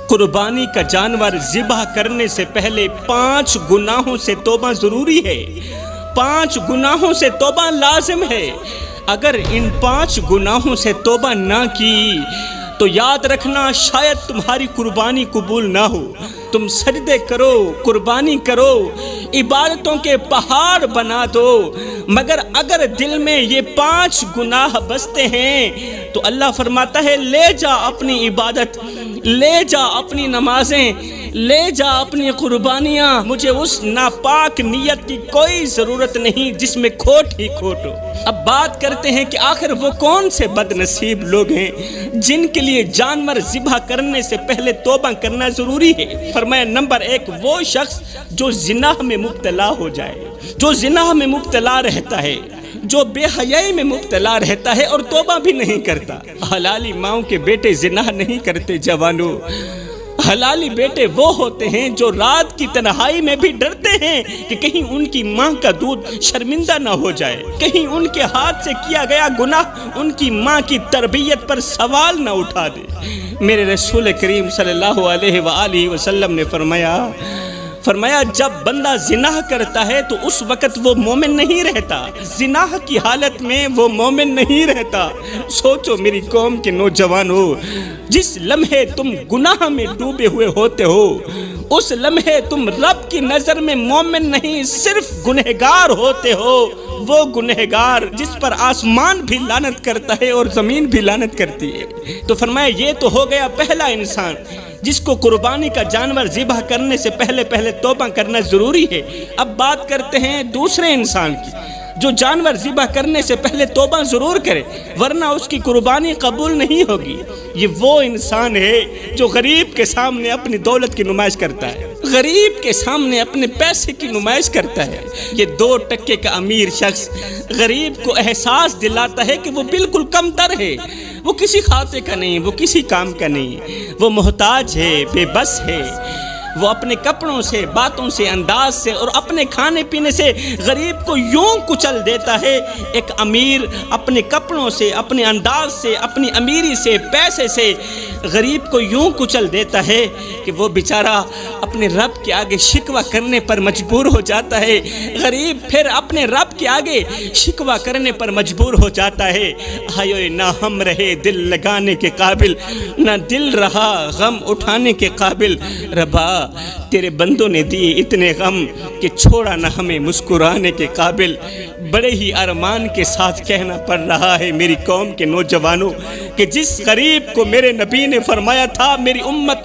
قربانی کا جانور ذبح کرنے سے پہلے 5 گناہوں سے توبہ ضروری ہے، 5 گناہوں سے توبہ لازم ہے۔ اگر ان 5 گناہوں سے توبہ نہ کی تو یاد رکھنا شاید تمہاری قربانی قبول نہ ہو۔ تم سجدے کرو، قربانی کرو، عبادتوں کے پہاڑ بنا دو، مگر اگر دل میں یہ 5 گناہ بستے ہیں تو اللہ فرماتا ہے لے جا اپنی عبادت، لے جا اپنی نمازیں، لے جا اپنی قربانیاں، مجھے اس ناپاک نیت کی کوئی ضرورت نہیں جس میں کھوٹ ہی کھوٹ ہو۔ اب بات کرتے ہیں کہ آخر وہ کون سے بد نصیب لوگ ہیں جن کے لیے جانور ذبح کرنے سے پہلے توبہ کرنا ضروری ہے۔ فرمایا نمبر 1 وہ شخص جو زنا میں مبتلا ہو جائے، جو زنا میں مبتلا رہتا ہے، جو بے حیائی میں مبتلا رہتا ہے اور توبہ بھی نہیں کرتا۔ حلالی ماؤں کے بیٹے زنا نہیں کرتے جوانوں، حلالی بیٹے وہ ہوتے ہیں جو رات کی تنہائی میں بھی ڈرتے ہیں کہ کہیں ان کی ماں کا دودھ شرمندہ نہ ہو جائے، کہیں ان کے ہاتھ سے کیا گیا گناہ ان کی ماں کی تربیت پر سوال نہ اٹھا دے۔ میرے رسول کریم صلی اللہ علیہ وآلہ وسلم نے فرمایا جب بندہ زنا کرتا ہے تو اس وقت وہ مومن نہیں رہتا، زنا کی حالت میں وہ مومن نہیں رہتا۔ سوچو میری قوم کے نوجوانوں، جس لمحے تم گناہ میں ڈوبے ہوئے ہوتے ہو اس لمحے تم رب کی نظر میں مومن نہیں صرف گنہگار ہوتے ہو، وہ گنہگار جس پر آسمان بھی لعنت کرتا ہے اور زمین بھی لعنت کرتی ہے۔ تو فرمایا یہ تو ہو گیا پہلا انسان جس کو قربانی کا جانور ذبح کرنے سے پہلے توبہ کرنا ضروری ہے۔ اب بات کرتے ہیں دوسرے انسان کی جو جانور ذبح کرنے سے پہلے توبہ ضرور کرے ورنہ اس کی قربانی قبول نہیں ہوگی۔ یہ وہ انسان ہے جو غریب کے سامنے اپنی دولت کی نمائش کرتا ہے، غریب کے سامنے اپنے پیسے کی نمائش کرتا ہے۔ یہ 2 ٹکے کا امیر شخص غریب کو احساس دلاتا ہے کہ وہ بالکل کم تر ہے، وہ کسی کھاتے کا نہیں، وہ کسی کام کا نہیں، وہ محتاج ہے، بے بس ہے۔ وہ اپنے کپڑوں سے، باتوں سے، انداز سے اور اپنے کھانے پینے سے غریب کو یوں کچل دیتا ہے۔ ایک امیر اپنے کپڑوں سے، اپنے انداز سے، اپنی امیری سے، پیسے سے غریب کو یوں کچل دیتا ہے کہ وہ بیچارہ اپنے رب کے آگے شکوہ کرنے پر مجبور ہو جاتا ہے۔ غریب پھر اپنے رب کے آگے شکوہ کرنے پر مجبور ہو جاتا ہے۔ ہائے نہ ہم رہے دل لگانے کے قابل، نہ دل رہا غم اٹھانے کے قابل۔ ربا تیرے بندوں نے دیے اتنے غم کہ چھوڑا نہ ہمیں مسکرانے کے قابل۔ بڑے ہی ارمان کے ساتھ کہنا پڑ رہا ہے میری قوم کے نوجوانوں کہ جس غریب کو میرے نبی نے فرمایا تھا میری امت